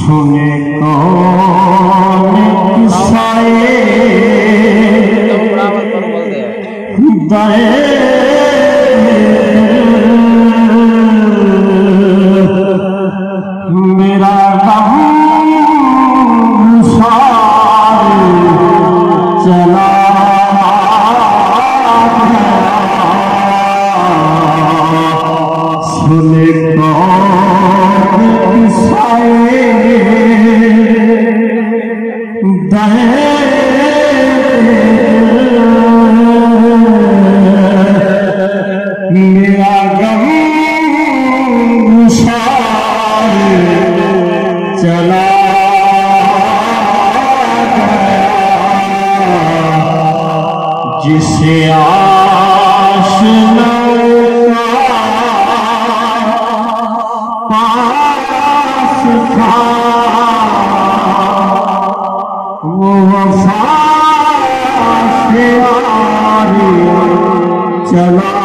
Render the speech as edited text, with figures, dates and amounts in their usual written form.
सुने कौन किस्साए दए मेरा गम चला सुने कौन किस्साए दए मेरा गम चला जिसे आशना पास था वो वफा से आरी चला